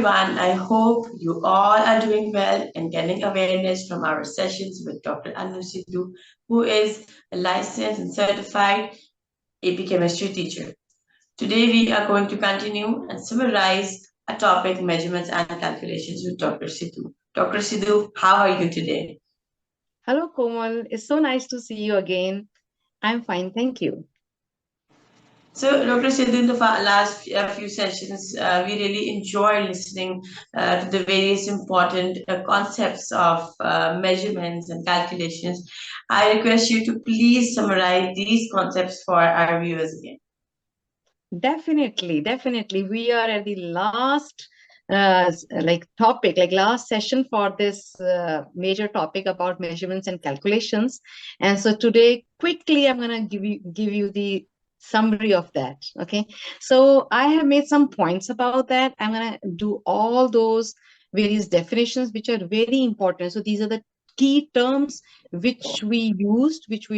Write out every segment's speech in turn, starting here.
everyone. I hope you all are doing well and getting awareness from our sessions with Dr. Anu Sidhu, who is a licensed and certified AP chemistry teacher. Today, we are going to continue and summarize a topic measurements and calculations with Dr. Sidhu. Dr. Sidhu, how are you today? Hello, Komal. It's so nice to see you again. I'm fine, thank you. So, Dr. Sidhu, in the last few sessions, we really enjoyed listening to the various important concepts of measurements and calculations. I request you to please summarize these concepts for our viewers again. Definitely. We are at the last last session for this major topic about measurements and calculations. And so today, quickly, I'm going to give you the summary of that. Okay, so I have made some points about that. I'm going to do all those various definitions which are very important. So these are the key terms which we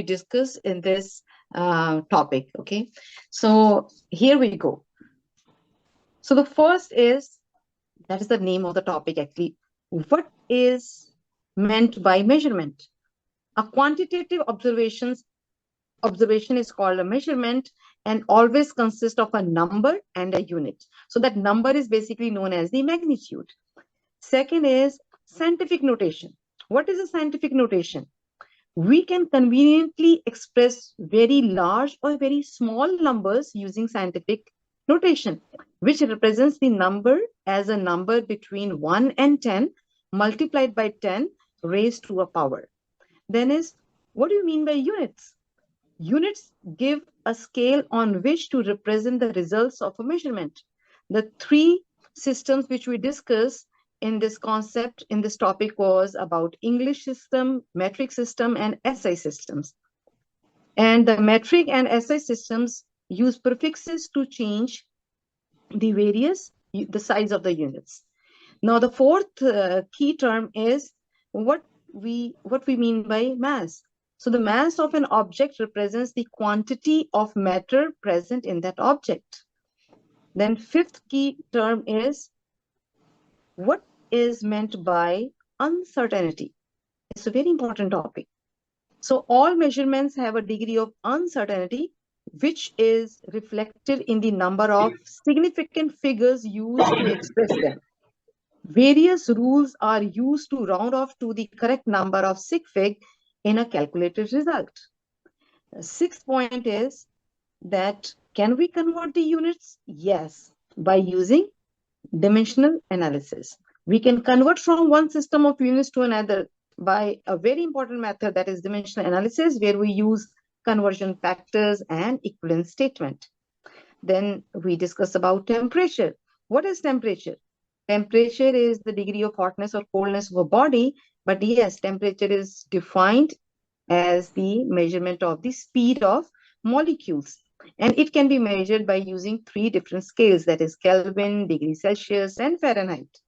discussed in this topic. Okay, so here we go. So the first is, that is the name of the topic actually, what is meant by measurement? A quantitative observation is called a measurement and always consists of a number and a unit. So that number is basically known as the magnitude. Second is scientific notation. What is a scientific notation? We can conveniently express very large or very small numbers using scientific notation, which represents the number as a number between 1 and 10 multiplied by 10 raised to a power. Then is, what do you mean by units? Units give a scale on which to represent the results of a measurement. The three systems which we discussed in this concept, in this topic, was about English system, metric system, and SI systems. And the metric and SI systems use prefixes to change the size of the units. Now, the fourth key term is what we mean by mass. So the mass of an object represents the quantity of matter present in that object. Then fifth key term is what is meant by uncertainty. It's a very important topic. So all measurements have a degree of uncertainty, which is reflected in the number of significant figures used to express them. Various rules are used to round off to the correct number of sig fig in a calculated result. The sixth point is that can we convert the units? Yes, by using dimensional analysis. We can convert from one system of units to another by a very important method, that is dimensional analysis, where we use conversion factors and equivalence statement. Then we discuss about temperature. What is temperature? Temperature is the degree of hotness or coldness of a body, but yes, temperature is defined as the measurement of the speed of molecules. And it can be measured by using three different scales, that is Kelvin, degree Celsius, and Fahrenheit.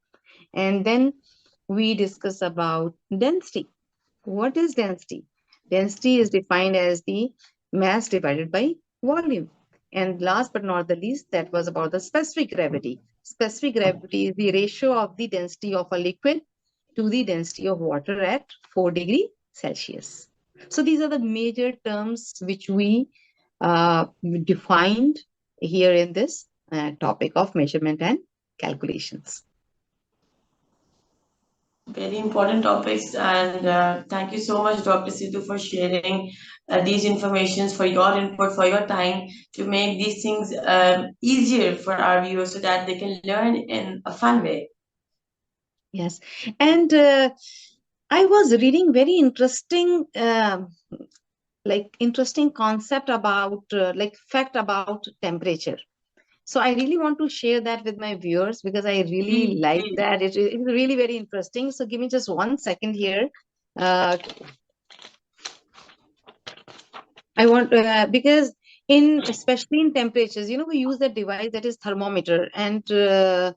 And then we discuss about density. What is density? Density is defined as the mass divided by volume. And last but not the least, that was about the specific gravity. Specific gravity is the ratio of the density of a liquid to the density of water at 4 degrees Celsius. So these are the major terms which we defined here in this topic of measurement and calculations. Very important topics, and thank you so much, Dr. Sidhu, for sharing these informations, for your input, for your time to make these things easier for our viewers so that they can learn in a fun way. Yes, and I was reading very interesting concept about fact about temperature. So I really want to share that with my viewers because I really like that. It's really very interesting. So give me just 1 second here. I want because especially in temperatures, we use that device, that is thermometer, and the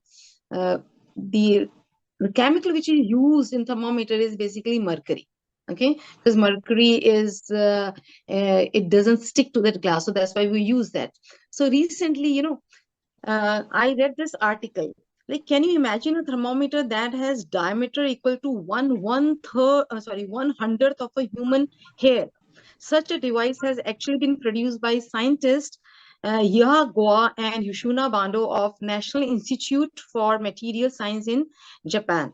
chemical which is used in thermometer is basically mercury. Okay, because mercury is it doesn't stick to that glass, so that's why we use that. So recently, I read this article Like, can you imagine a thermometer that has diameter equal to one hundredth of a human hair? Such a device has actually been produced by scientists Yaha Goa and Yushuna Bando of National Institute for Material Science in Japan.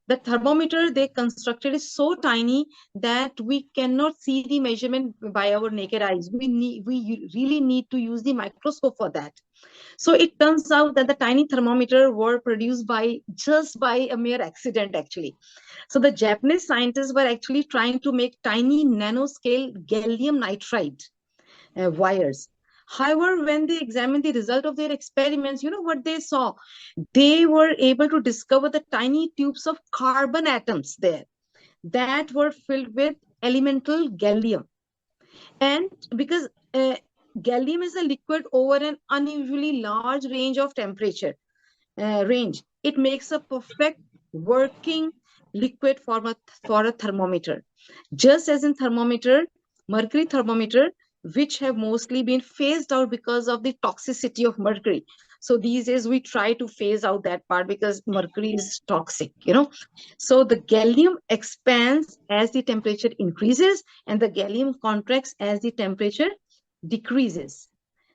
The thermometer they constructed is so tiny that we cannot see the measurement by our naked eyes. We really need to use the microscope for that. So it turns out that the tiny thermometer were produced by just by a mere accident, actually. So the Japanese scientists were actually trying to make tiny nanoscale gallium nitride wires. However, when they examined the result of their experiments, you know what they saw? They were able to discover the tiny tubes of carbon atoms there that were filled with elemental gallium. And because gallium is a liquid over an unusually large range of temperature range, it makes a perfect working liquid for a thermometer. Just as in thermometer, mercury thermometer, which have mostly been phased out because of the toxicity of mercury. So these days we try to phase out that part because mercury is toxic, you know. So the gallium expands as the temperature increases and the gallium contracts as the temperature decreases.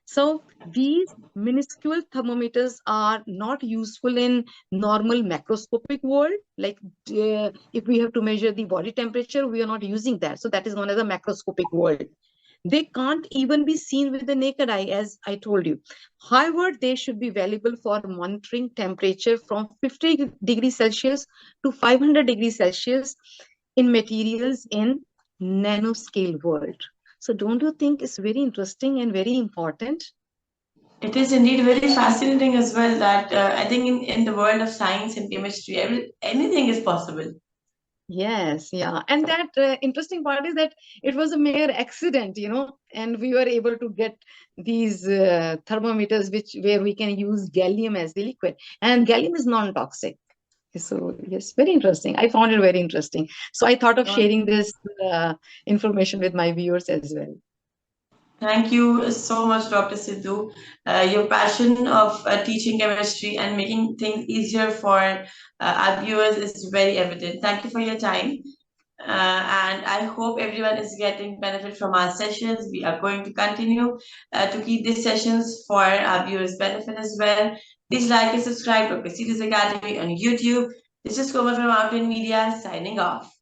So these minuscule thermometers are not useful in normal macroscopic world. Like if we have to measure the body temperature, we are not using that. So that is known as a macroscopic world. They can't even be seen with the naked eye, as I told you. However, they should be valuable for monitoring temperature from 50 degrees Celsius to 500 degrees Celsius in materials in nanoscale world. So don't you think it's very interesting and very important? It is indeed very fascinating as well that I think in the world of science and chemistry, anything is possible. Yes, yeah. And that interesting part is that it was a mere accident, you know, and we were able to get these thermometers where we can use gallium as the liquid. And gallium is non-toxic. So yes, very interesting. I found it very interesting. So I thought of sharing this information with my viewers as well. Thank you so much, Dr. Sidhu. Your passion of teaching chemistry and making things easier for our viewers is very evident. Thank you for your time. And I hope everyone is getting benefit from our sessions. We are going to continue to keep these sessions for our viewers' benefit as well. Please like and subscribe to SIDHU'S Academy on YouTube. This is Koma from Mountain Media signing off.